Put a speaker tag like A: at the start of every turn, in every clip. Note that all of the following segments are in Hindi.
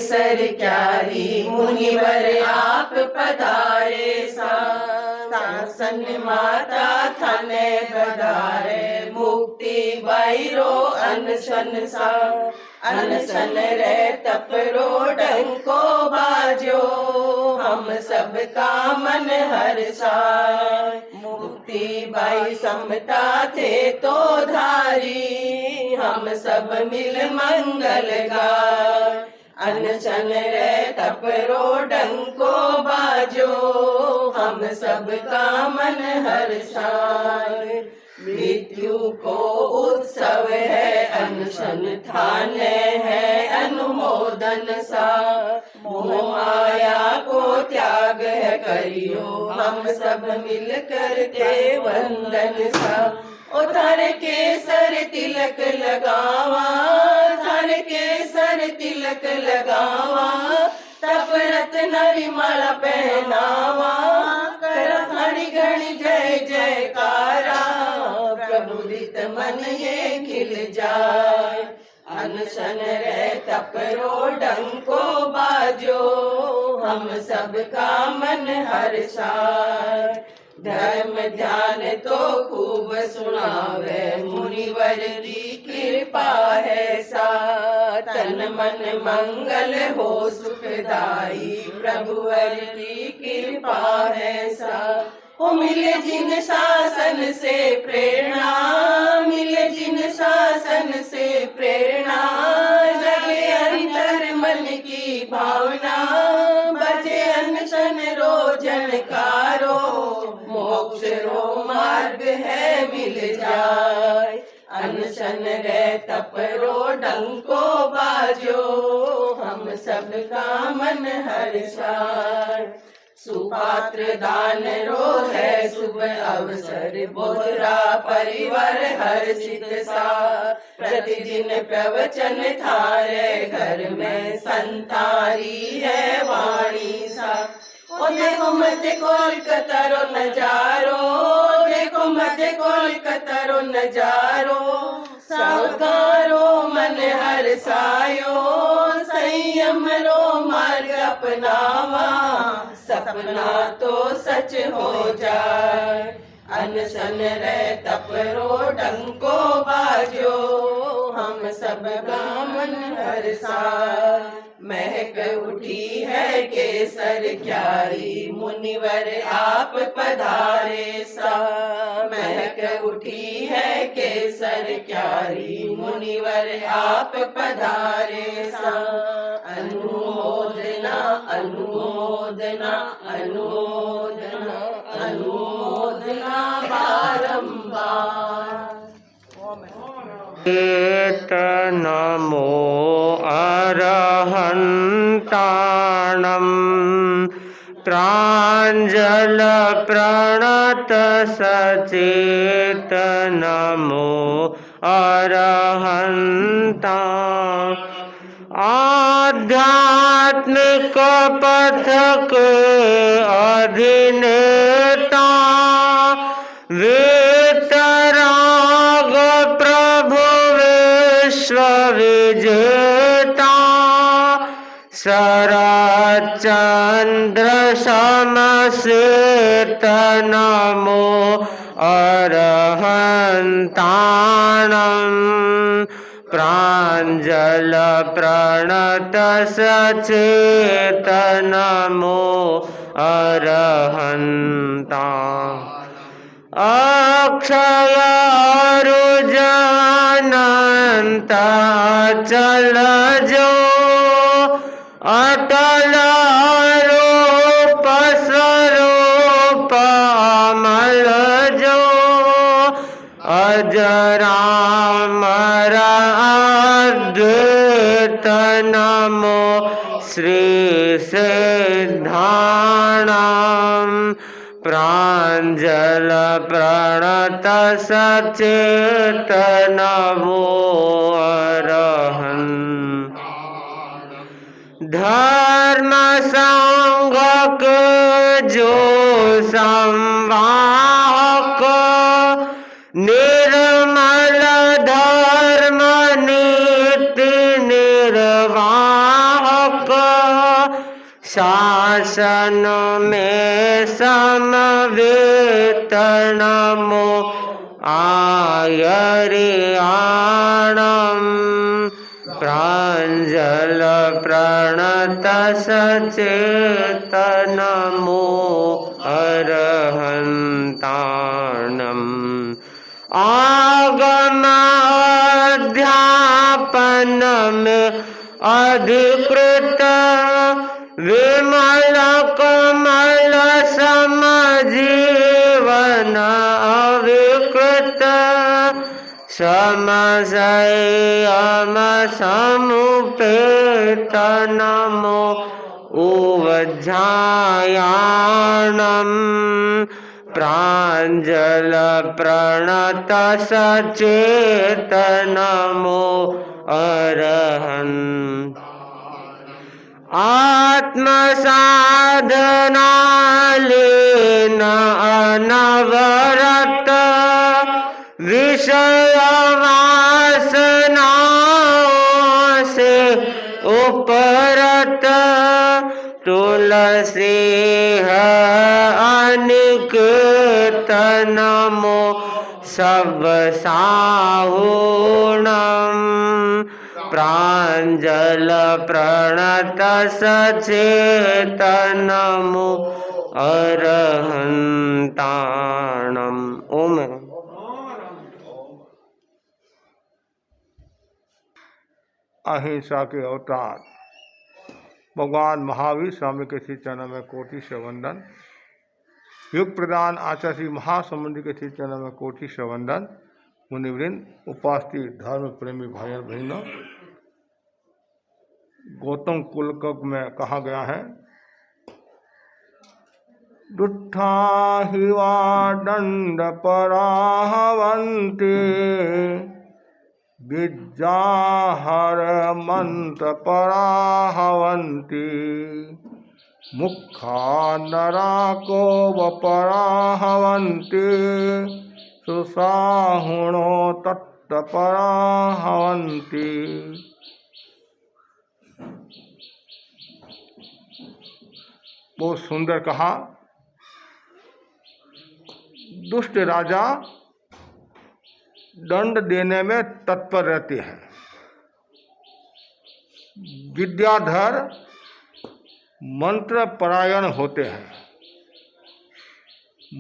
A: केसर क्यारी मुनिवर आप पधारे सा। शासन माता थाने बधारे मुक्ति बाईरो अनशन सा। अनशन रे तपरो डंको बाजो हम सब का मन हर्षाय। मुक्ति बाई समता थे तो धारी हम सब मिल मंगल गाय। अनशन रे तपरो डंको बाजो हम सब का मन हर्षाय। मृत्यु को उत्सव है अनशन थाने है अनुमोदन सा। मोह माया को त्याग है करियो हम सब मिल कर के वंदन सा। ओ थारे केसर तिलक लगावा थारे केसर तिलक लगावा। तप रत्न माला पहनावा कर खड़ी घड़ी जय जयकारा। प्रबुदित मन ये खिल जाए। अनशन रे तपरो डंको बाजो हम सब का मन हर्षाय। धर्म ध्यान तो खूब सुनावे मुनिवर की कृपा है सा। तन मन मंगल हो सुखदाई प्रभुवर की कृपा है सा। ओ मिले जिन शासन से प्रेरणा मिले जिन शासन से प्रेरणा। जगे अंतर मन की भावना बजे अनशन रोजन कारो। मोक्ष रो मार्ग है मिल जाए। अनशन रे तपरो डंको बाजो हम सब का मन हर्षाय। सुपात्र दान रो है शुभ अवसर बोधरा परिवार हर्षित सा। प्रतिदिन प्रवचन थारे घर में संतारी है वाणी सा। ओ देखो मध्य कोलकाता रो नजारो देखो मध्य कोलकाता रो नजारो। सावकारो मन हर्षायो संयम रो मार्ग अपनावा। सपना तो सच हो जाए। अनशन रे तपरो डंको बाजो हम सब का मन हर्षाय। महक उठी है केसर क्यारी मुनिवर आप पधारे सा। महक उठी है केसर क्यारी मुनिवर आप पधारे सा। अनुमोदना अनुमोदना अनुमोदना अनुमोदना बारंबार।
B: नमो अरहन्ताणं प्राञ्जल प्रणत सचेत नमो अरहन्ता। आध्यात्मिक पथक अधिनेता वीतराग प्रभु विश्व विजेता। शरच्चंद्र समसेत नमो अरहन्ताणं प्राञ्जल प्रणत सचेत नमो अरहन्ता। अक्षय अरुजानन्त अचल जो अटल रूप स्वरूप अमल जो। अजरामर अद्वैत नमो श्री सिद्धाणं प्राञ्जल प्रणत सचेत नमो अरहन्ता। धर्म संघ के जो संवाहक निर्मल धर्म नीति निर्वाहक शासन में समवेत नमो आयर्याणम् प्राञ्जल प्रणत सचेत नमो अरहन्ताणम् आगम अध्यापन में अधिकृत विमल कमल समजीवन अविकृत समसंयम समुपेत नमो उवध्यायाणम् प्राञ्जल प्रणत सचेत नमो अरहन् आत्मसाधनालेन अनवरत विषय वासनाओं से उपरत तुलसी अनिकेत नमो सब साहुणम् प्राञ्जल प्रणत सचेत नमो अरहन्ताणम्। ओम
C: अहिंसा के अवतार भगवान महावीर स्वामी के श्री चरणों में कोटि से वंदन। युग प्रदान आचार्य श्री महासमुद्र के श्री चरणों में कोटि से वंदन। मुनिवृंद, उपास्थित धर्म प्रेमी भाई और बहनों, गौतम कुलकर्क में कहा गया है, दुट्ठा हिवा दंड पराहवन्ति विद्याहर मंत्र पराहवन्ति मुखा नराको पराहवन्ति सुसाहुणो तत्त पराहवन्ति। बहुत सुंदर कहा। दुष्ट राजा दंड देने में तत्पर रहते हैं, विद्याधर मंत्र परायण होते हैं,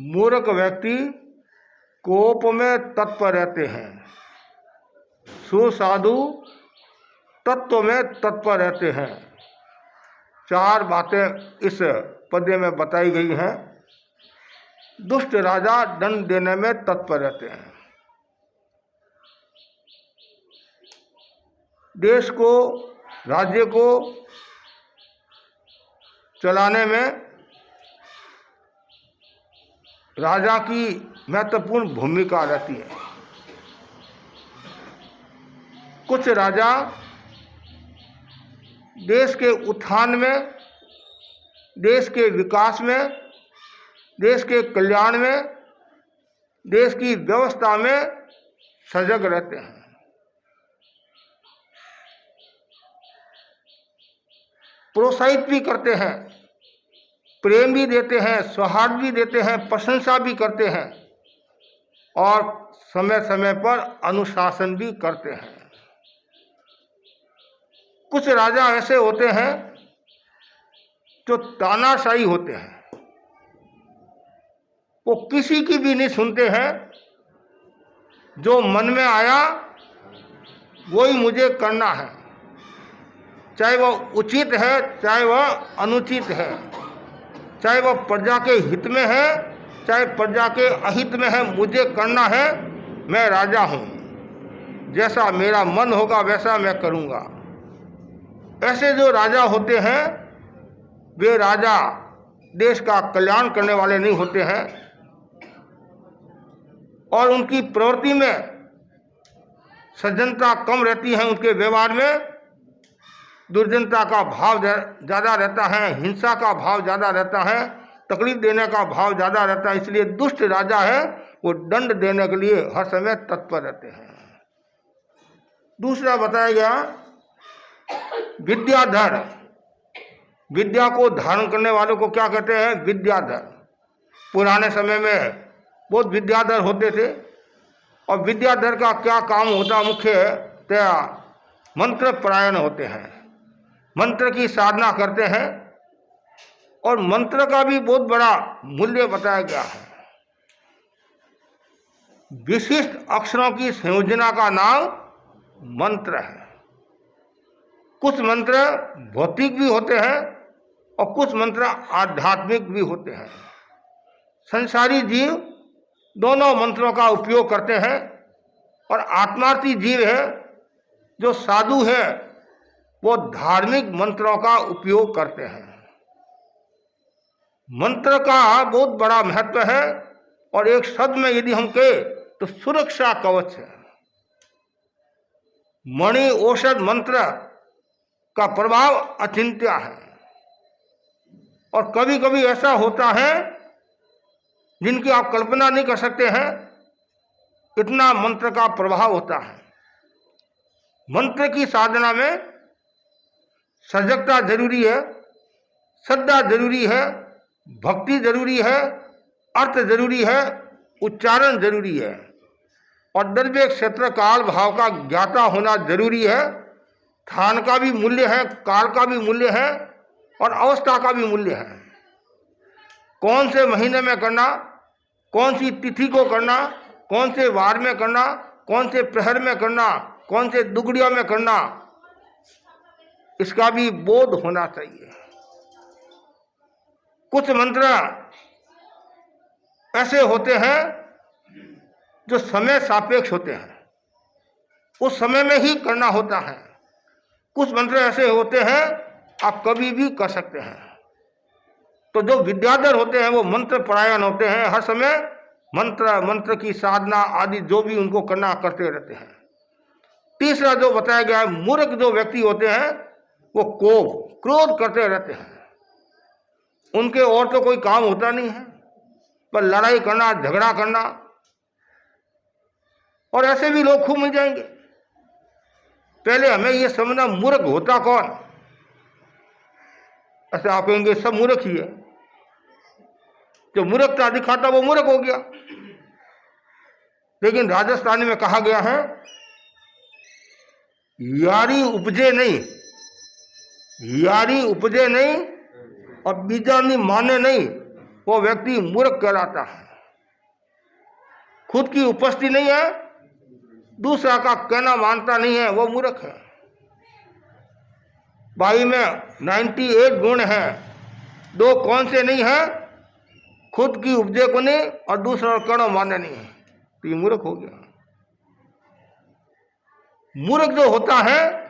C: मूर्ख व्यक्ति कोप में तत्पर रहते हैं, सुसाधु तत्व में तत्पर रहते हैं। चार बातें इस पद्य में बताई गई हैं। दुष्ट राजा दंड देने में तत्पर रहते हैं, देश को राज्य को चलाने में राजा की महत्वपूर्ण भूमिका रहती है। कुछ राजा देश के उत्थान में, देश के विकास में, देश के कल्याण में, देश की व्यवस्था में सजग रहते हैं। प्रोत्साहित भी करते हैं, प्रेम भी देते हैं, सौहार्द भी देते हैं, प्रशंसा भी करते हैं और समय समय पर अनुशासन भी करते हैं। कुछ राजा ऐसे होते हैं जो तानाशाही होते हैं, वो किसी की भी नहीं सुनते हैं, जो मन में आया वही मुझे करना है, चाहे वह उचित है चाहे वह अनुचित है, चाहे वह प्रजा के हित में है चाहे प्रजा के अहित में है, मुझे करना है, मैं राजा हूँ, जैसा मेरा मन होगा वैसा मैं करूँगा। ऐसे जो राजा होते हैं वे राजा देश का कल्याण करने वाले नहीं होते हैं और उनकी प्रवृत्ति में सज्जनता कम रहती है, उनके व्यवहार में दुर्जनता का भाव ज़्यादा रहता है, हिंसा का भाव ज़्यादा रहता है, तकलीफ देने का भाव ज़्यादा रहता है। इसलिए दुष्ट राजा है वो दंड देने के लिए हर समय तत्पर रहते हैं। दूसरा बताया गया विद्याधर, विद्या को धारण करने वालों को क्या कहते हैं? विद्याधर। पुराने समय में बहुत विद्याधर होते थे, और विद्याधर का क्या काम होता? मुख्यतया मंत्र परायण होते हैं, मंत्र की साधना करते हैं, और मंत्र का भी बहुत बड़ा मूल्य बताया गया है। विशिष्ट अक्षरों की संयोजना का नाम मंत्र है। कुछ मंत्र भौतिक भी होते हैं और कुछ मंत्र आध्यात्मिक भी होते हैं। संसारी जीव दोनों मंत्रों का उपयोग करते हैं, और आत्मार्थी जीव है जो साधु है वो धार्मिक मंत्रों का उपयोग करते हैं। मंत्र का बहुत बड़ा महत्व है, और एक शब्द में यदि हम कहें तो सुरक्षा कवच है। मणि औषध मंत्र का प्रभाव अचिंत्य है, और कभी कभी ऐसा होता है जिनकी आप कल्पना नहीं कर सकते हैं, इतना मंत्र का प्रभाव होता है। मंत्र की साधना में सजगता जरूरी है, श्रद्धा जरूरी है, भक्ति जरूरी है, अर्थ जरूरी है, उच्चारण जरूरी है, और द्रव्य क्षेत्र काल भाव का ज्ञाता होना जरूरी है। स्थान का भी मूल्य है, काल का भी मूल्य है, और अवस्था का भी मूल्य है। कौन से महीने में करना, कौन सी तिथि को करना, कौन से वार में करना, कौन से प्रहर में करना, कौन से दुगड़िया में करना, इसका भी बोध होना चाहिए। कुछ मंत्र ऐसे होते हैं जो समय सापेक्ष होते हैं, उस समय में ही करना होता है। कुछ मंत्र ऐसे होते हैं आप कभी भी कर सकते हैं। तो जो विद्याधर होते हैं वो मंत्र परायण होते हैं, हर समय मंत्र की साधना आदि जो भी उनको करना करते रहते हैं। तीसरा जो बताया गया है, मूर्ख जो व्यक्ति होते हैं वो कोप क्रोध करते रहते हैं। उनके और तो कोई काम होता नहीं है, पर लड़ाई करना, झगड़ा करना, और ऐसे भी लोग खूब मिल जाएंगे। पहले हमें ये समझना मूर्ख होता कौन। ऐसे आप कहेंगे सब मूर्ख ही है, जो मूर्खता दिखाता वो मूर्ख हो गया। लेकिन राजस्थानी में कहा गया है, यारी उपजे नहीं, यारी उपजे नहीं और बीजानी माने नहीं, वो व्यक्ति मूर्ख कहलाता है। खुद की उपस्थिति नहीं है, दूसरा का कहना मानता नहीं है, वो मूर्ख है। भाई में 98 गुण हैं, दो कौन से नहीं है? खुद की उपजे को नहीं और दूसरा कहना माने नहीं है, तो ये मूर्ख हो गया। मूर्ख जो होता है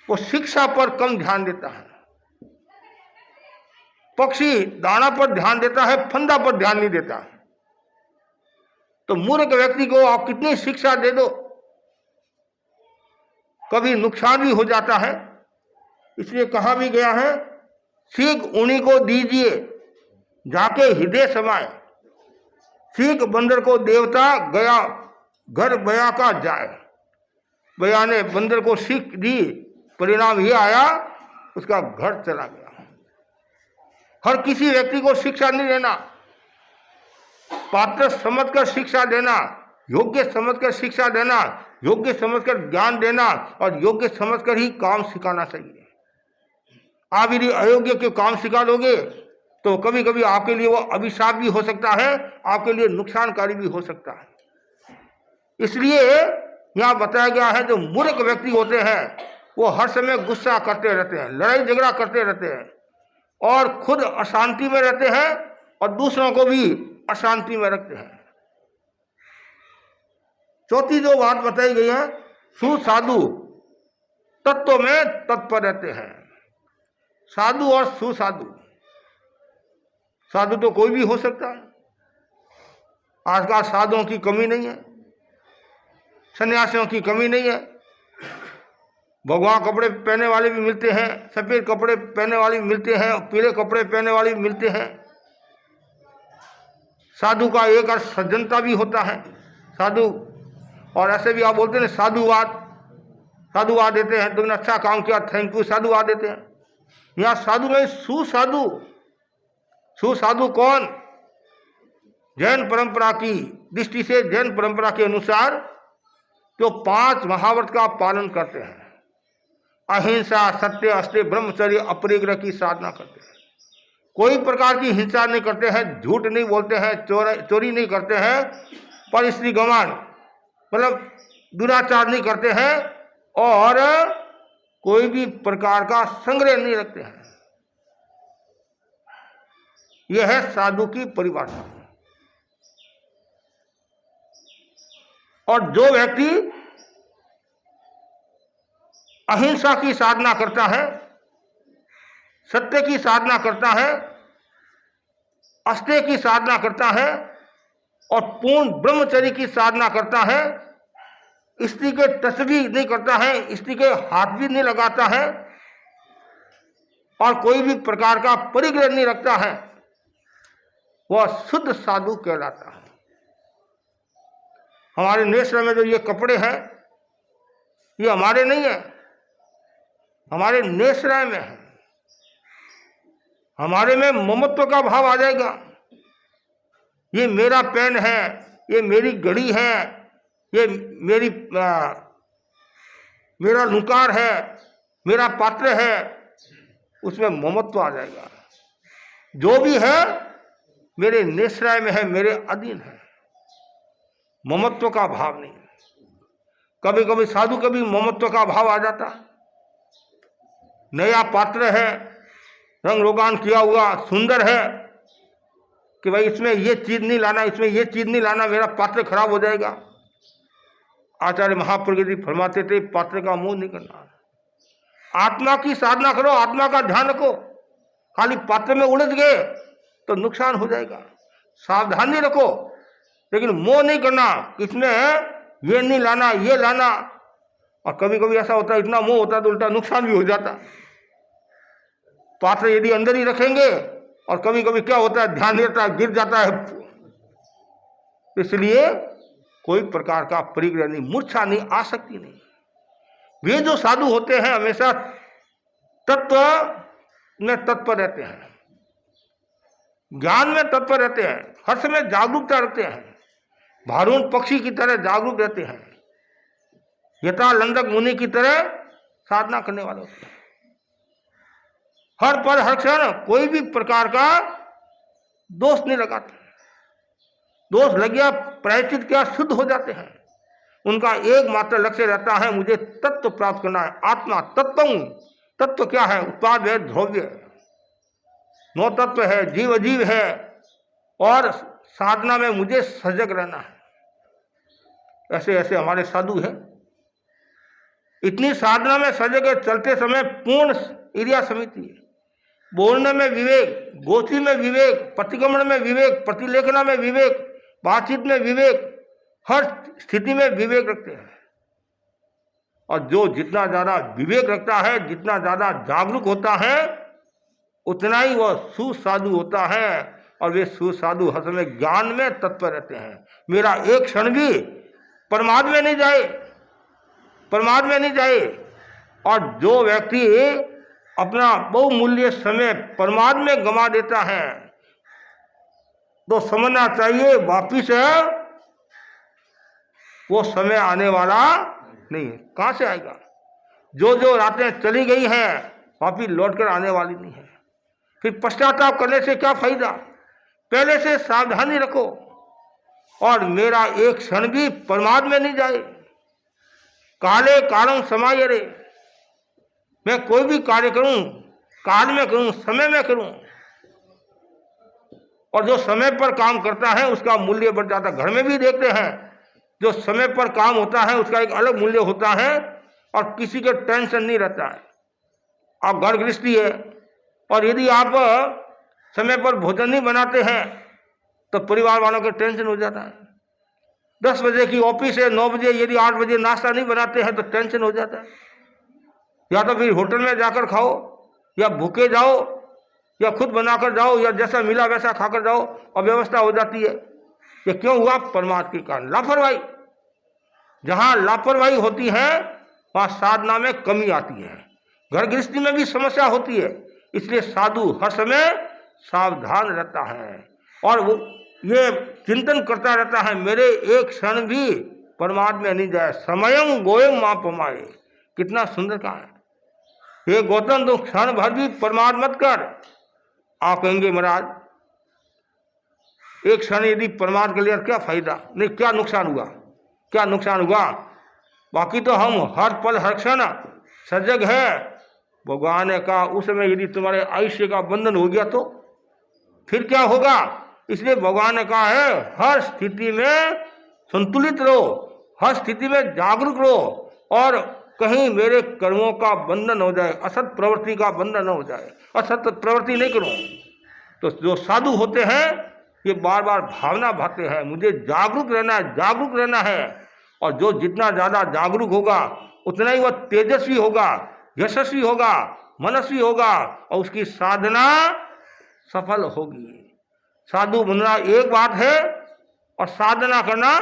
C: वो शिक्षा पर कम ध्यान देता है। पक्षी दाना पर ध्यान देता है, फंदा पर ध्यान नहीं देता। तो मूर्ख व्यक्ति को आप कितनी शिक्षा दे दो, कभी नुकसान भी हो जाता है। इसलिए कहा भी गया है, सीख उन्हीं को दीजिए जाके हृदय समाए, सीख बंदर को देवता गया घर बया का जाए। बया ने बंदर को सीख दी, परिणाम ये आया उसका घर चला गया। हर किसी व्यक्ति को शिक्षा नहीं देना, पात्र समझकर शिक्षा देना, योग्य समझकर शिक्षा देना, योग्य समझकर ज्ञान देना, और योग्य समझकर ही काम सिखाना चाहिए। आप यदि अयोग्य के काम सिखा दोगे तो कभी कभी आपके लिए वो अभिशाप भी हो सकता है, आपके लिए नुकसानकारी भी हो सकता है। इसलिए यहाँ बताया गया है, जो मूर्ख व्यक्ति होते हैं वो हर समय गुस्सा करते रहते हैं, लड़ाई झगड़ा करते रहते हैं, और खुद अशांति में रहते हैं और दूसरों को भी अशांति में रखते हैं। चौथी जो बात बताई गई है, सुसाधु तत्व में तत्पर रहते हैं। साधु और सुसाधु, साधु तो कोई भी हो सकता है, आजकल साधुओं की कमी नहीं है, सन्यासियों की कमी नहीं है। भगवा कपड़े पहने वाले भी मिलते हैं, सफेद कपड़े पहने वाले भी मिलते हैं, पीले कपड़े पहने वाले भी मिलते हैं। साधु का एक अर्थ सज्जनता भी होता है, साधु। और ऐसे भी आप बोलते हैं साधुवाद, साधुवाद देते हैं, तुमने अच्छा काम किया, थैंक यू, साधुवाद देते हैं। यहाँ साधु नहीं, सुसाधु। सुसाधु कौन? जैन परंपरा की दृष्टि से, जैन परंपरा के अनुसार जो 5 महाव्रत का पालन करते हैं, अहिंसा, सत्य, अस्त्य, ब्रह्मचर्य, अपरिग्रह की साधना करते हैं, कोई प्रकार की हिंसा नहीं करते हैं, झूठ नहीं बोलते हैं, चोरी नहीं करते हैं, पर स्त्री गमान मतलब दुराचार नहीं करते हैं, और कोई भी प्रकार का संग्रह नहीं रखते हैं। यह है साधु की परिभाषा। और जो व्यक्ति अहिंसा की साधना करता है, सत्य की साधना करता है, अस्त्य की साधना करता है और पूर्ण ब्रह्मचर्य की साधना करता है, स्त्री के टच भी नहीं करता है, स्त्री के हाथ भी नहीं लगाता है और कोई भी प्रकार का परिग्रह नहीं रखता है, वह शुद्ध साधु कहलाता है। हमारे नेश्वर में जो ये कपड़े हैं, ये हमारे नहीं है, हमारे नेश्वर में है। हमारे में ममत्व का भाव आ जाएगा। ये मेरा पेन है, ये मेरी घड़ी है, ये मेरा नुकार है, मेरा पात्र है, उसमें ममत्व आ जाएगा। जो भी है मेरे निश्रय में है, मेरे अधीन है, ममत्व का भाव नहीं। कभी कभी साधु कभी ममत्व का भाव आ जाता। नया पात्र है, रंग रोगान किया हुआ, सुंदर है, कि भाई इसमें ये चीज नहीं लाना, इसमें ये चीज नहीं लाना, मेरा पात्र खराब हो जाएगा। आचार्य महाप्रज्ञ जी फरमाते थे, पात्र का मोह नहीं करना, आत्मा की साधना करो, आत्मा का ध्यान रखो। खाली पात्र में उलझ गए तो नुकसान हो जाएगा। सावधानी रखो, लेकिन मोह नहीं करना, इसमें ये नहीं लाना, ये लाना। और कभी कभी ऐसा होता है, इतना मोह होता है तो उल्टा नुकसान भी हो जाता। पात्र यदि अंदर ही रखेंगे, और कभी कभी क्या होता है, ध्यान देता है, गिर जाता है। इसलिए कोई प्रकार का परिग्रह नहीं, मूर्छा नहीं, आसक्ति नहीं। वे जो साधु होते हैं हमेशा तत्व में तत्पर रहते हैं, ज्ञान में तत्पर रहते हैं, हर समय जागरूकता रखते हैं, भारून पक्षी की तरह जागरूक रहते हैं, यथा लंदक मुनि की तरह साधना करने वाले होते हैं। हर पल हर क्षण कोई भी प्रकार का दोष नहीं लगाते। दोष लग गया, प्रायश्चित क्या, शुद्ध हो जाते हैं। उनका एकमात्र लक्ष्य रहता है, मुझे तत्व प्राप्त करना है। आत्मा तत्व, तत्व क्या है? उत्पाद है, ध्रुव्य है, नौ तत्व है, जीव अजीव है, और साधना में मुझे सजग रहना है। ऐसे ऐसे हमारे साधु हैं, इतनी साधना में सजग है, चलते समय पूर्ण क्रिया समिति है, बोलने में विवेक, गोष्ठी में विवेक, प्रतिक्रमण में विवेक, प्रतिलेखना में विवेक, बातचीत में विवेक, हर स्थिति में विवेक रखते हैं। और जो जितना ज्यादा विवेक रखता है, जितना ज्यादा जागरूक होता है, उतना ही वह सुसाधु होता है। और वे सुसाधु हर समय ज्ञान में तत्पर रहते हैं। मेरा एक क्षण भी प्रमाद में नहीं जाए, प्रमाद में नहीं जाए। और जो व्यक्ति अपना बहुमूल्य समय प्रमाद में गंवा देता है, तो समझना चाहिए वापिस वो समय आने वाला नहीं है। कहां से आएगा? जो रातें चली गई हैं वापिस लौटकर आने वाली नहीं है। फिर पश्चाताप करने से क्या फायदा? पहले से सावधानी रखो, और मेरा एक क्षण भी प्रमाद में नहीं जाए। काले कालम समाये रे, मैं कोई भी कार्य करूं, काल में करूं, समय में करूं, और जो समय पर काम करता है उसका मूल्य बढ़ जाता है। घर में भी देखते हैं, जो समय पर काम होता है उसका एक अलग मूल्य होता है, और किसी का टेंशन नहीं रहता है। आप घर गृहस्थी है, और यदि आप समय पर भोजन नहीं बनाते हैं तो परिवार वालों को टेंशन हो जाता है। 10 बजे की ऑफिस है, 9 बजे यदि 8 बजे नाश्ता नहीं बनाते हैं तो टेंशन हो जाता है। या तो फिर होटल में जाकर खाओ, या भूखे जाओ, या खुद बनाकर जाओ, या जैसा मिला वैसा खाकर जाओ, और व्यवस्था हो जाती है। ये क्यों हुआ? प्रमाद के कारण, लापरवाही। जहां लापरवाही होती है वहां साधना में कमी आती है। घर गृहस्थी में भी समस्या होती है, इसलिए साधु हर समय सावधान रहता है और वो ये चिंतन करता रहता है मेरे एक क्षण भी परमार्थ में नहीं जाए, समयम गोयम मां पमाए। कितना सुंदर कहा है, हे गौतम तुम क्षण भर भी परमार्थ मत कर। आप कहेंगे महाराज एक क्षण यदि परमार्थ कर लिया क्या फायदा, नहीं क्या नुकसान हुआ, क्या नुकसान हुआ, बाकी तो हम हर पल हर क्षण सजग है। भगवान ने कहा उस समय यदि तुम्हारे आयुष्य का बंधन हो गया तो फिर क्या होगा, इसलिए भगवान ने कहा है हर स्थिति में संतुलित रहो, हर स्थिति में जागरूक रहो और कहीं मेरे कर्मों का बंधन हो जाए, असत प्रवृत्ति का बंधन न हो जाए, असत प्रवृत्ति नहीं करूं। तो जो साधु होते हैं ये बार बार भावना भाते हैं मुझे जागरूक रहना है, जागरूक रहना है। और जो जितना ज्यादा जागरूक होगा उतना ही वह तेजस्वी होगा, यशस्वी होगा, मनस्वी होगा और उसकी साधना सफल होगी। साधु बनना एक बात है और साधना करना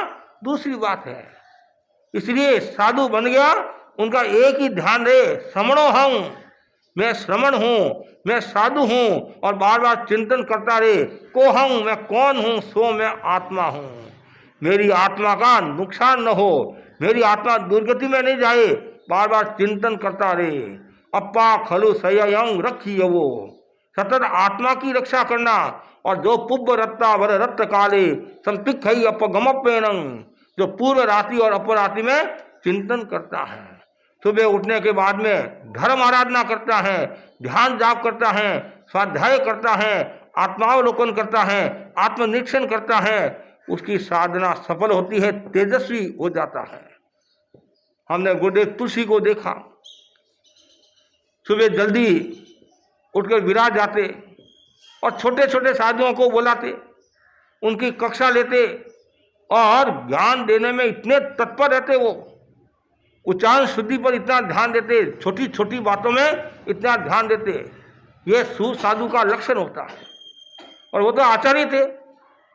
C: दूसरी बात है। इसलिए साधु बन गया उनका एक ही ध्यान रहे श्रमणो हम, मैं श्रमण हूँ, मैं साधु हूँ और बार बार चिंतन करता रहे को हम, मैं कौन हूँ, सो मैं आत्मा हूँ। मेरी आत्मा का नुकसान न हो, मेरी आत्मा दुर्गति में नहीं जाए, बार बार चिंतन करता रहे। अप्पा खलु सयं रखी वो, सतत आत्मा की रक्षा करना। और जो पुब्ब रत्ता वर रत्त काले संपिक अपगमपेनं, जो पूर्व रात्रि और अपरात्रि में चिंतन करता है, सुबह उठने के बाद में धर्म आराधना करता है, ध्यान जाप करता है, स्वाध्याय करता है, आत्मावलोकन करता है, आत्मनिरीक्षण करता है, उसकी साधना सफल होती है, तेजस्वी हो जाता है। हमने गुरुदेव तुलसी को देखा, सुबह जल्दी उठकर विराज जाते और छोटे छोटे साधुओं को बुलाते, उनकी कक्षा लेते और ज्ञान देने में इतने तत्पर रहते, वो उच्चारण शुद्धि पर इतना ध्यान देते, छोटी छोटी बातों में इतना ध्यान देते। ये सुसाधु का लक्षण होता है। और वो तो आचार्य थे,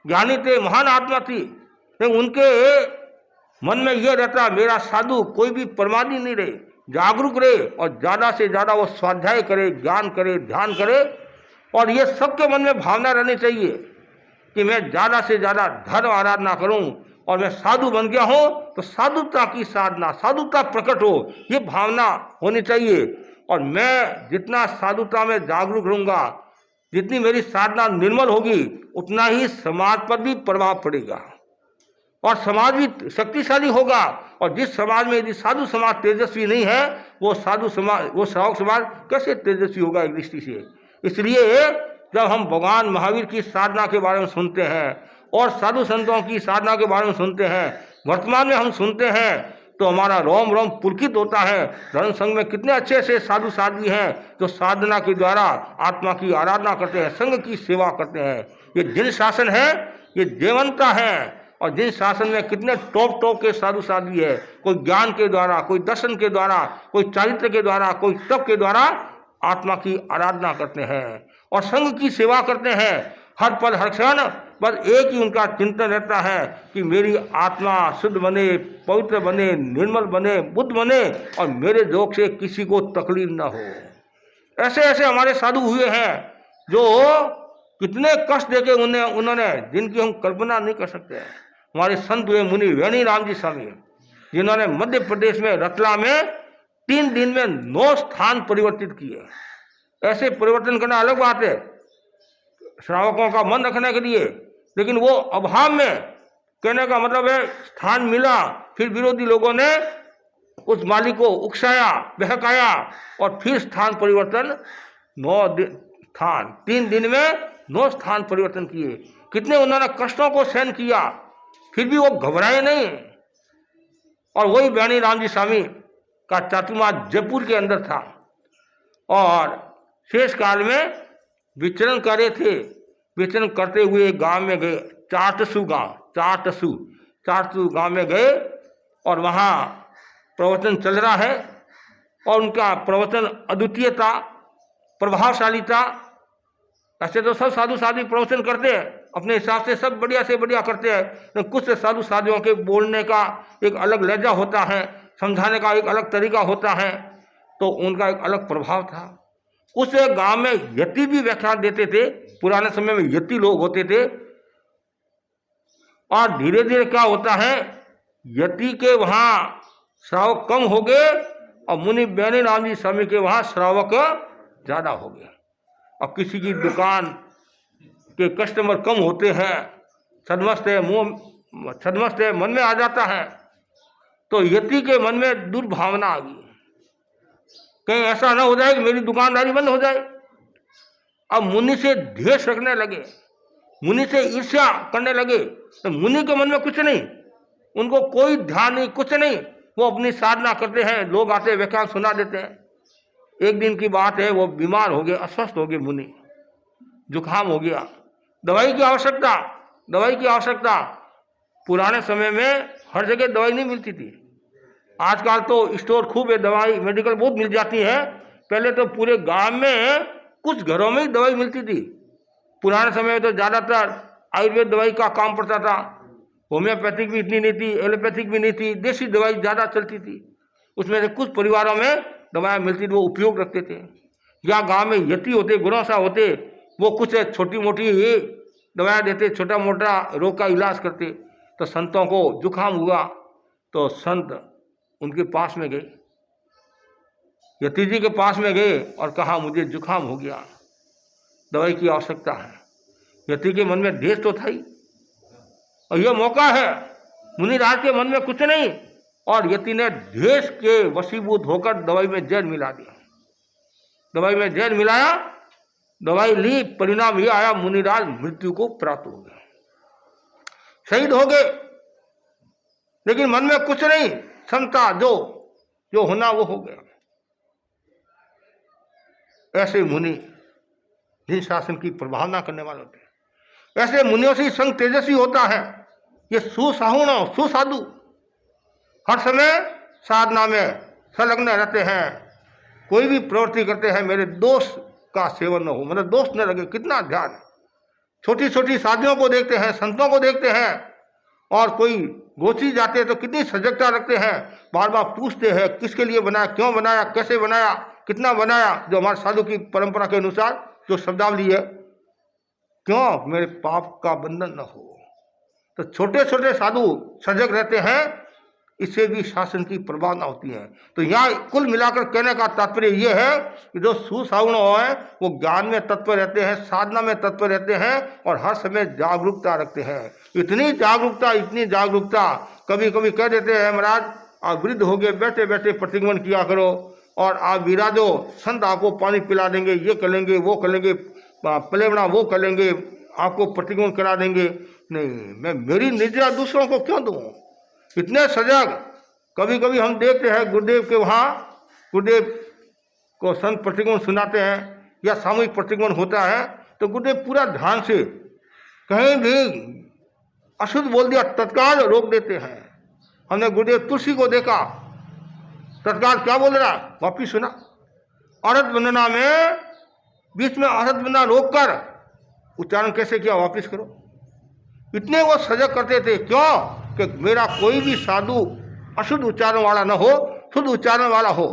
C: ज्ञानी थे, महान आत्मा थी, लेकिन उनके मन में यह रहता मेरा साधु कोई भी प्रमादी नहीं रहे, जागरूक रहे और ज़्यादा से ज़्यादा वो स्वाध्याय करे, ज्ञान करे, ध्यान करे। और ये सबके मन में भावना रहनी चाहिए कि मैं ज़्यादा से ज़्यादा धर्म आराधना करूं और मैं साधु बन गया हूं तो साधुता की साधना, साधुता प्रकट हो, ये भावना होनी चाहिए। और मैं जितना साधुता में जागरूक रहूँगा, जितनी मेरी साधना निर्मल होगी, उतना ही समाज पर भी प्रभाव पड़ेगा और समाज भी शक्तिशाली होगा। और जिस समाज में यदि साधु समाज तेजस्वी नहीं है, वो साधु समाज, वो श्रावक समाज कैसे तेजस्वी होगा एक दृष्टि से। इसलिए जब हम भगवान महावीर की साधना के बारे में सुनते हैं और साधु संतों की साधना के बारे में सुनते हैं, वर्तमान में हम सुनते हैं, तो हमारा रोम रोम पुलकित होता है। धर्म संघ में कितने अच्छे अच्छे साधु साध्वी हैं जो साधना के द्वारा आत्मा की आराधना करते हैं, संघ की सेवा करते हैं। ये जिन शासन है ये देवंता है। और जिन शासन में कितने टॉप टॉप के साधु साध्वी है, कोई ज्ञान के द्वारा, कोई दर्शन के द्वारा, कोई चारित्र के द्वारा, कोई तप के द्वारा आत्मा की आराधना करते हैं और संघ की सेवा करते हैं। हर पल हर क्षण बस एक ही उनका चिंतन रहता है कि मेरी आत्मा शुद्ध बने, पवित्र बने, निर्मल बने, बुद्ध बने और मेरे जोग से किसी को तकलीफ न हो। ऐसे ऐसे हमारे साधु हुए हैं जो कितने कष्ट देके उन्होंने जिनकी हम कल्पना नहीं कर सकते हैं। हमारे संत हुए मुनि वेणी राम जी स्वामी, जिन्होंने मध्य प्रदेश में रतला में 3 दिन में 9 स्थान परिवर्तित किए। ऐसे परिवर्तन करना अलग बात है श्रावकों का मन रखने के लिए, लेकिन वो अभाव में, कहने का मतलब है स्थान मिला, फिर विरोधी लोगों ने उस मालिक को उकसाया, बहकाया और फिर स्थान परिवर्तन 3 दिन में 9 स्थान परिवर्तन किए। कितने उन्होंने कष्टों को सहन किया, फिर भी वो घबराए नहीं। और वही वेणी राम जी स्वामी का चातुर्मास जयपुर के अंदर था और शेष काल में विचरण कर रहे थे। विचरण करते हुए गांव में गए, चाटसू गांव में गए और वहाँ प्रवचन चल रहा है और उनका प्रवचन अद्वितीय था, प्रभावशाली था। ऐसे तो सब साधु साध्वी प्रवचन करते हैं अपने हिसाब से, सब बढ़िया से बढ़िया करते हैं, तो कुछ साधु साध्वियों के बोलने का एक अलग लहजा होता है, समझाने का एक अलग तरीका होता है। तो उनका एक अलग प्रभाव था। उस गांव में यति भी व्याख्यान देते थे। पुराने समय में यति लोग होते थे, और धीरे धीरे क्या होता है, यति के वहाँ श्रावक कम हो गए और मुनि बैनी राम जी स्वामी के वहाँ श्रावक ज़्यादा हो गए। और किसी की दुकान के कस्टमर कम होते हैं, छदमस्त है, मन में आ जाता है, तो यति के मन में दुर्भावना आ गई, कहीं ऐसा ना हो जाए कि मेरी दुकानदारी बंद हो जाए। अब मुनि से द्वेष रखने लगे, मुनि से ईर्ष्या करने लगे। तो मुनि के मन में कुछ नहीं, उनको कोई ध्यान नहीं, कुछ नहीं, वो अपनी साधना करते हैं, लोग आते व्याख्यान सुना देते हैं। एक दिन की बात है, वो बीमार हो गए, अस्वस्थ हो गए मुनि, जुकाम हो गया, दवाई की आवश्यकता। पुराने समय में हर जगह दवाई नहीं मिलती थी, आजकल तो स्टोर खूब है, दवाई मेडिकल बहुत मिल जाती है। पहले तो पूरे गांव में कुछ घरों में ही दवाई मिलती थी। पुराने समय में तो ज़्यादातर आयुर्वेद दवाई का काम पड़ता था, होम्योपैथिक भी इतनी नहीं थी, एलोपैथिक भी नहीं थी, देसी दवाई ज़्यादा चलती थी। उसमें से कुछ परिवारों में दवाएं मिलती थी, वो उपयोग रखते थे। या गांव में यति होते, गुरसा होते, वो कुछ छोटी मोटी दवाएं देते, छोटा मोटा रोग का इलाज करते। तो संतों को जुकाम हुआ तो संत उनके पास में गए, यति जी के पास में गए और कहा मुझे जुकाम हो गया, दवाई की आवश्यकता है। यति के मन में द्वेष तो था ही, और यह मौका है, मुनिराज के मन में कुछ नहीं, और यति ने द्वेष के वशीभूत होकर दवाई में जहर मिला दिया। दवाई में जहर मिलाया, दवाई ली, परिणाम यह आया, मुनिराज मृत्यु को प्राप्त हो गए, शहीद हो गए। लेकिन मन में कुछ नहीं, क्षमता जो होना वो हो गया। ऐसे मुनि जिन शासन की प्रभावना करने वाले होते हैं, ऐसे मुनियों से संग तेजस्वी होता है। ये सुसाधु हर समय साधना में संलग्न रहते हैं, कोई भी प्रवृत्ति करते हैं मेरे दोस्त का सेवन न हो, मतलब दोस्त न लगे। कितना ध्यान, छोटी छोटी साधियों को देखते हैं, संतों को देखते हैं, और कोई गोची जाते हैं तो कितनी सजगता रखते हैं, बार बार पूछते हैं किसके लिए बनाया, क्यों बनाया, कैसे बनाया, कितना बनाया, जो हमारे साधु की परंपरा के अनुसार जो शब्दावली है, क्यों मेरे पाप का बंधन न हो। तो छोटे छोटे साधु सजग रहते हैं, इससे भी शासन की प्रभावना होती है। तो यहाँ कुल मिलाकर कहने का तात्पर्य ये है कि जो सुसावण है वो ज्ञान में तत्पर रहते हैं, साधना में तत्पर रहते हैं, और हर समय जागरूकता रखते हैं। इतनी जागरूकता, कभी कभी कह देते हैं महाराज आप वृद्ध हो गए, बैठे बैठे प्रतिगमन किया करो, और आप विराजो, संत आपको पानी पिला देंगे, ये कर लेंगे, वो कर लेंगे, पलेवना वो कर लेंगे, आपको प्रतिगमन करा देंगे। नहीं, मैं मेरी निद्रा दूसरों को क्यों दूँ, इतने सजग। कभी कभी हम देखते हैं गुरुदेव के वहाँ, गुरुदेव को संत प्रतिगमन सुनाते हैं या सामूहिक प्रतिगमन होता है, तो गुरुदेव पूरा ध्यान से, कहीं भी अशुद्ध बोल दिया तत्काल रोक देते हैं। हमने गुरुदेव तुलसी को देखा, तत्काल क्या बोल रहा, वापिस सुना। औरत वंदना में बीच में औरत वंदना रोक कर उच्चारण कैसे किया, वापिस करो। इतने वो सजग करते थे, क्यों कि मेरा कोई भी साधु अशुद्ध उच्चारण वाला न हो, शुद्ध उच्चारण वाला हो।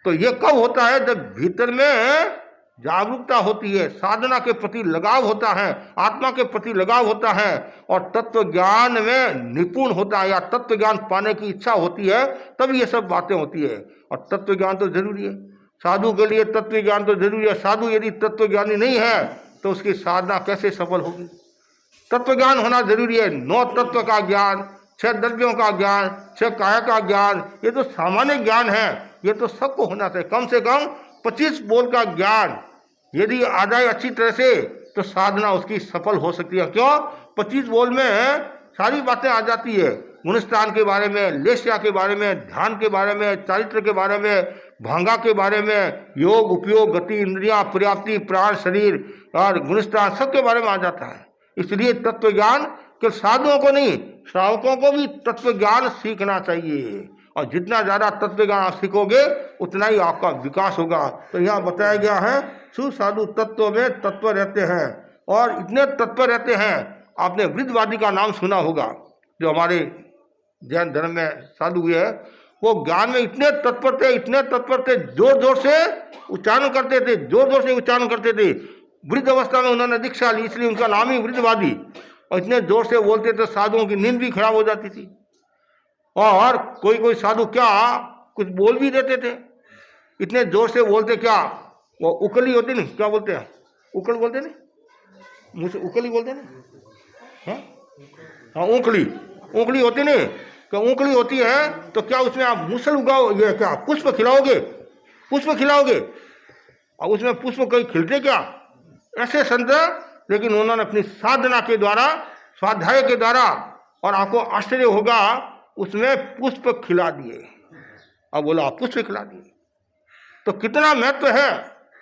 C: तो ये कब होता है, जब भीतर में जागरूकता होती है, साधना के प्रति लगाव होता है, आत्मा के प्रति लगाव होता है, और तत्व ज्ञान में निपुण होता है, या तत्व ज्ञान पाने की इच्छा होती है, तब ये सब बातें होती है। और तत्व ज्ञान तो जरूरी है, साधु के लिए तत्व ज्ञान तो जरूरी है। साधु यदि तत्व ज्ञानी नहीं है तो उसकी साधना कैसे सफल होगी। तत्व ज्ञान होना जरूरी है। 9 तत्व का ज्ञान, 6 द्रव्यों का ज्ञान, 6 काया का ज्ञान, ये तो सामान्य ज्ञान है, ये तो सबको होना चाहिए। कम से कम 25 बोल का ज्ञान यदि आ जाए अच्छी तरह से, तो साधना उसकी सफल हो सकती है। क्यों, 25 बोल में सारी बातें आ जाती है, गुणस्थान के बारे में, लेस्या के बारे में, ध्यान के बारे में, चारित्र के बारे में, भांगा के बारे में, योग, उपयोग, गति, इंद्रियां, पर्याप्ति, प्राण, शरीर और गुणस्थान, सबके बारे में आ जाता है। इसलिए तत्व ज्ञान केवल साधुओं को नहीं, श्रावकों को भी तत्व ज्ञान सीखना चाहिए। और जितना ज़्यादा तत्व ज्ञान आप सीखोगे उतना ही आपका विकास होगा। तो यहाँ बताया गया है सुसाधु तत्व में तत्व रहते हैं, और इतने तत्व रहते हैं। आपने वृद्धवादी का नाम सुना होगा, जो हमारे जैन धर्म में साधु हुए हैं, वो ज्ञान में इतने तत्पर थे, जोर जोर से उच्चारण करते थे, जोर जोर से उच्चारण करते थे। वृद्ध अवस्था में उन्होंने दीक्षा ली, इसलिए उनका नाम ही वृद्धवादी। और इतने जोर से बोलते थे साधुओं की नींद भी खराब हो जाती थी। और कोई कोई साधु क्या कुछ बोल भी देते थे, इतने जोर से बोलते। क्या वो उकली होती नहीं, क्या बोलते हैं, उकल बोलते नहीं, मुझे उकली बोलते नहीं, हाँ ऊँकली होती नहीं, तो ऊँकली होती है तो क्या उसमें आप मूसल उगाओ, ये क्या पुष्प खिलाओगे, और उसमें पुष्प कहीं खिलते क्या, ऐसे संत। लेकिन उन्होंने अपनी साधना के द्वारा, स्वाध्याय के द्वारा, और आपको आश्चर्य होगा उसमें पुष्प खिला दिए। अब बोला पुष्प खिला दिए तो कितना महत्व है।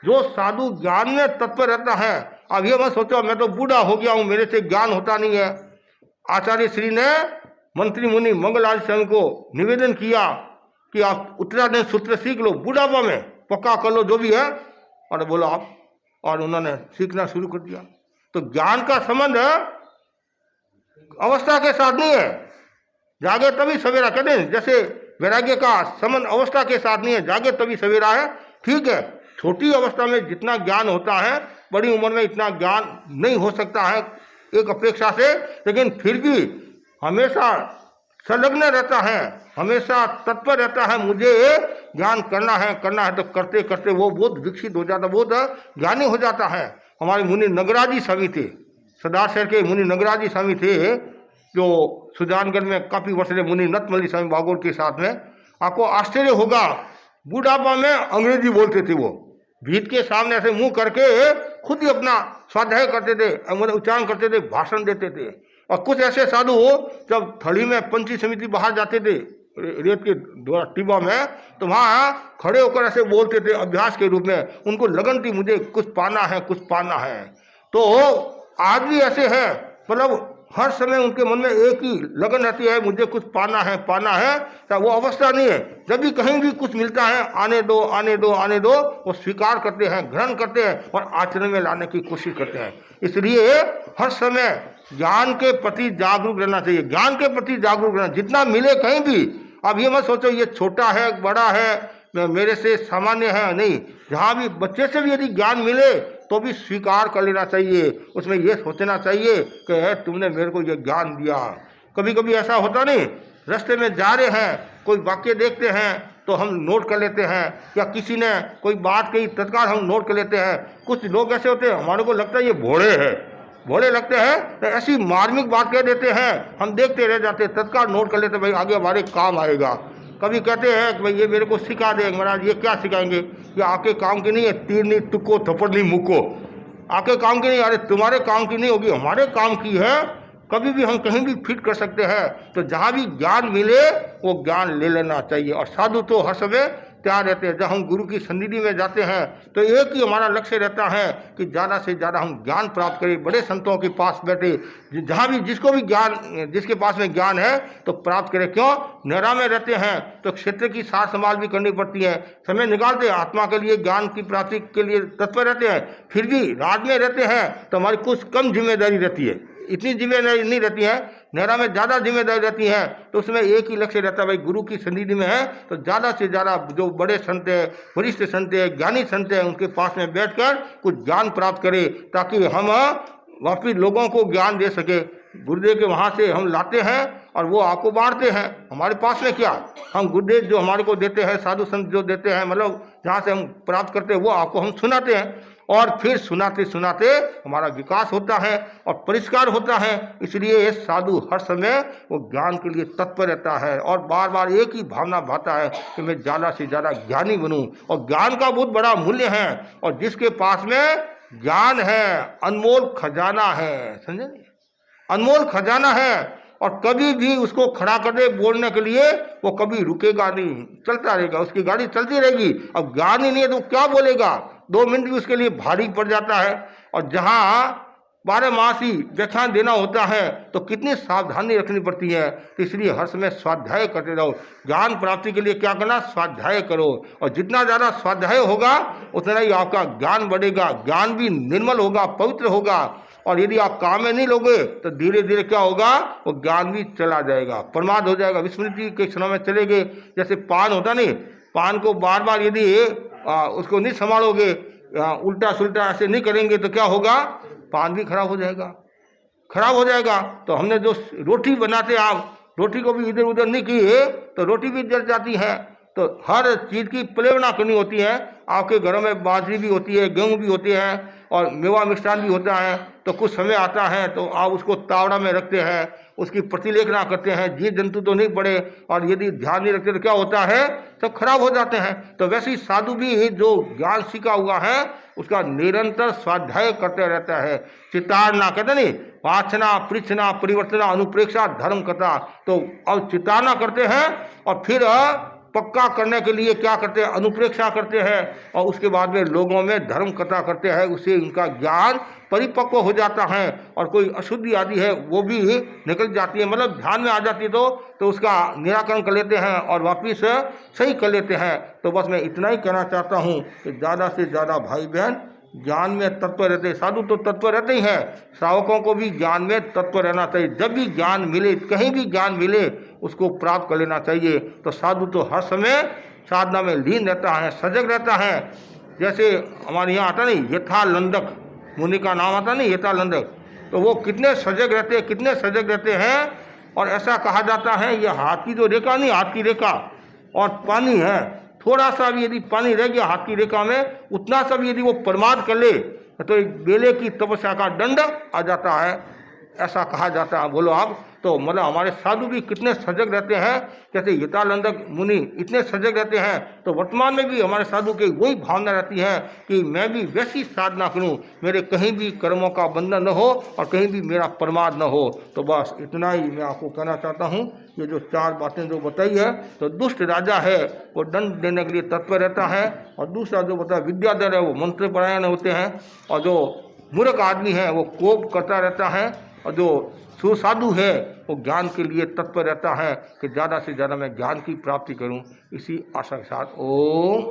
C: जो साधु ज्ञान में तत्पर रहता है, अब ये मत सोचो मैं तो बूढ़ा हो गया हूं, मेरे से ज्ञान होता नहीं है। आचार्य श्री ने मंत्री मुनि मंगलाचार्य स्वयं को निवेदन किया कि आप उत्तरायण सूत्र सीख लो, बुढ़ापा में पक्का कर लो जो भी है, और बोलो आप, और उन्होंने सीखना शुरू कर दिया। तो ज्ञान का संबंध अवस्था के साथ नहीं है, जागे तभी सवेरा, कहते हैं जैसे वैराग्य का संबंध अवस्था के साथ नहीं है, जागे तभी सवेरा है। ठीक है, छोटी अवस्था में जितना ज्ञान होता है, बड़ी उम्र में इतना ज्ञान नहीं हो सकता है एक अपेक्षा से, लेकिन फिर भी हमेशा संलग्न रहता है, हमेशा तत्पर रहता है, मुझे ज्ञान करना है, तो करते करते वो बहुत विकसित हो जाता, बहुत ज्ञानी हो जाता है। हमारे मुनि नगराजी स्वामी थे, सरदार शहर के मुनि नगराजी स्वामी थे, जो सुजानगढ़ में काफ़ी वर्ष रहे, मुनि नतमली स्वामी बागोर के साथ में। आपको आश्चर्य होगा, बुढ़ापा में अंग्रेजी बोलते थे वो, भीत के सामने ऐसे मुंह करके खुद ही अपना स्वाध्याय करते थे, उच्चारण करते थे, भाषण देते थे। और कुछ ऐसे साधु जब थड़ी में पंची समिति बाहर जाते थे रेत के टिब्बा में, तो वहाँ खड़े होकर ऐसे बोलते थे अभ्यास के रूप में, उनको लगन थी मुझे कुछ पाना है। तो आज भी ऐसे है, मतलब हर समय उनके मन में एक ही लगन रहती है, मुझे कुछ पाना है। तो वो अवस्था नहीं है, जब भी कहीं भी कुछ मिलता है, आने दो, वो स्वीकार करते हैं, ग्रहण करते हैं और आचरण में लाने की कोशिश करते हैं। इसलिए हर समय ज्ञान के प्रति जागरूक रहना चाहिए, ज्ञान के प्रति जागरूक रहना, जितना मिले कहीं भी। अब ये मत सोचो ये छोटा है, बड़ा है, मेरे से सामान्य है, नहीं। जहाँ भी बच्चे से भी यदि ज्ञान मिले तो भी स्वीकार कर लेना चाहिए, उसमें यह सोचना चाहिए कि तुमने मेरे को ये ज्ञान दिया। कभी कभी ऐसा होता नहीं, रास्ते में जा रहे हैं, कोई वाक्य देखते हैं तो हम नोट कर लेते हैं, या किसी ने कोई बात कही तत्काल हम नोट कर लेते हैं। कुछ लोग ऐसे होते हैं, हमारे को लगता है ये भोले लगते हैं, तो ऐसी मार्मिक बात कह देते हैं, हम देखते रह जाते, तत्काल नोट कर लेते, भाई आगे हमारे काम आएगा। कभी कहते हैं कि भाई ये मेरे को सिखा दे महाराज, ये क्या सिखाएंगे, ये आपके काम की नहीं है, तीर नहीं तुक्को, थप्पड़ नहीं मुक्को, आपके काम की नहीं। अरे तुम्हारे काम की नहीं होगी, हमारे काम की है, कभी भी हम कहीं भी फिट कर सकते हैं। तो जहाँ भी ज्ञान मिले वो ज्ञान ले लेना चाहिए। और साधु तो हर समय तैयार रहते हैं। जब हम गुरु की सन्निधि में जाते हैं तो एक ही हमारा लक्ष्य रहता है कि ज़्यादा से ज़्यादा हम ज्ञान प्राप्त करें। बड़े संतों के पास बैठे, जहाँ भी जिसके पास में ज्ञान है तो प्राप्त करें। क्यों? नहरा में रहते हैं तो क्षेत्र की सार संभाल भी करनी पड़ती है, समय निकालते हैं आत्मा के लिए, ज्ञान की प्राप्ति के लिए तत्पर रहते हैं। फिर भी राज में रहते हैं तो हमारी कुछ कम जिम्मेदारी रहती है, इतनी जिम्मेदारी नहीं रहती है। नहरा में ज़्यादा जिम्मेदारी रहती है, तो उसमें एक ही लक्ष्य रहता है, भाई गुरु की सन्निधि में है तो ज़्यादा से ज़्यादा जो बड़े संत हैं, वरिष्ठ संत हैं, ज्ञानी संत हैं, उनके पास में बैठकर कुछ ज्ञान प्राप्त करें, ताकि हम वापिस लोगों को ज्ञान दे सके। गुरुदेव के वहाँ से हम लाते हैं और वो आपको बांटते हैं। हमारे पास में क्या, हम गुरुदेव जो हमारे को देते हैं, साधु संत जो देते हैं, मतलब जहाँ से हम प्राप्त करते हैं, वो आपको हम सुनाते हैं। और फिर सुनाते सुनाते हमारा विकास होता है और परिष्कार होता है। इसलिए साधु हर समय वो ज्ञान के लिए तत्पर रहता है और बार बार एक ही भावना भाता है कि मैं ज़्यादा से ज़्यादा ज्ञानी बनूं। और ज्ञान का बहुत बड़ा मूल्य है, और जिसके पास में ज्ञान है अनमोल खजाना है, समझे, अनमोल खजाना है। और कभी भी उसको खड़ा कर दे बोलने के लिए, वो कभी रुकेगा नहीं, चलता रहेगा, उसकी गाड़ी चलती रहेगी। अब ज्ञान ही नहीं है तो क्या बोलेगा, 2 मिनट भी उसके लिए भारी पड़ जाता है। और जहाँ 12 मास ही व्याख्यान देना होता है तो कितनी सावधानी रखनी पड़ती है। तो इसलिए हर समय स्वाध्याय करते रहो। ज्ञान प्राप्ति के लिए क्या करना, स्वाध्याय करो। और जितना ज़्यादा स्वाध्याय होगा उतना ही आपका ज्ञान बढ़ेगा, ज्ञान भी निर्मल होगा, पवित्र होगा। और यदि आप काम में नहीं लोगे तो धीरे धीरे क्या होगा, वो ज्ञान भी चला जाएगा, प्रमाद हो जाएगा, विस्मृति के क्षणों में चले गए। जैसे पान होता नहीं, पान को बार बार यदि उसको नहीं संभालोगे, उल्टा सुल्टा ऐसे नहीं करेंगे तो क्या होगा, पान भी खराब हो जाएगा, खराब हो जाएगा। तो हमने जो रोटी बनाते हैं, आप रोटी को भी इधर उधर नहीं किए तो रोटी भी जल जाती है। तो हर चीज़ की प्रेरणा करनी होती है। आपके घरों में बाजरी भी होती है, गेहूँ भी होती है और मेवा मिष्ठान भी होता है। तो कुछ समय आता है तो आप उसको तावड़ा में रखते हैं, उसकी प्रतिलेखना करते हैं, जीव जंतु तो नहीं पड़े, और यदि ध्यान नहीं रखते तो क्या होता है, सब खराब हो जाते हैं। तो वैसे ही साधु भी जो ज्ञान सीखा हुआ है उसका निरंतर स्वाध्याय करते रहता है। चितारना कहते नहीं, वाचना पृछना परिवर्तना अनुप्रेक्षा धर्म कथा। तो अब चितारना करते हैं और फिर पक्का करने के लिए क्या करते हैं, अनुप्रेक्षा करते हैं, और उसके बाद में लोगों में धर्म कथा करते हैं। उससे उनका ज्ञान परिपक्व हो जाता है और कोई अशुद्धि आदि है वो भी निकल जाती है, मतलब ध्यान में आ जाती है तो उसका निराकरण कर लेते हैं और वापिस सही कर लेते हैं। तो बस मैं इतना ही कहना चाहता हूँ कि ज़्यादा से ज़्यादा भाई बहन ज्ञान में तत्पर रहते हैं। साधु तो तत्पर रहते ही हैं, श्रावकों को भी ज्ञान में तत्पर रहना चाहिए। जब भी ज्ञान मिले, कहीं भी ज्ञान मिले, उसको प्राप्त कर लेना चाहिए। तो साधु तो हर समय साधना में लीन रहता है, सजग रहता है। जैसे हमारे यहाँ आता नहीं, यथालंदक मुनि का नाम आता नहीं, यथालंदक, तो वो कितने सजग रहते हैं, कितने सजग रहते हैं। और ऐसा कहा जाता है, ये हाथ की जो रेखा नहीं, हाथ की रेखा और पानी है, थोड़ा सा भी यदि पानी रह गया हाथ की रेखा में, उतना सा भी यदि वो प्रमाद कर ले तो एक बेले की तपस्या का दंड आ जाता है, ऐसा कहा जाता है। बोलो आप, तो मतलब हमारे साधु भी कितने सजग रहते हैं। जैसे यथालंदक मुनि इतने सजग रहते हैं, तो वर्तमान में भी हमारे साधु की वही भावना रहती है कि मैं भी वैसी साधना करूं, मेरे कहीं भी कर्मों का बंधन न हो और कहीं भी मेरा प्रमाद न हो। तो बस इतना ही मैं आपको कहना चाहता हूं। ये जो चार बातें जो बताई है, तो दुष्ट राजा है वो दंड देने के लिए तत्पर रहता है, और दूसरा जो बताया विद्याधर है वो मंत्र परायण होते हैं, और जो मूर्ख आदमी है वो कोप करता रहता है, और जो सुसाधु है वो ज्ञान के लिए तत्पर रहता है कि ज़्यादा से ज़्यादा मैं ज्ञान की प्राप्ति करूं। इसी आशा के साथ ओम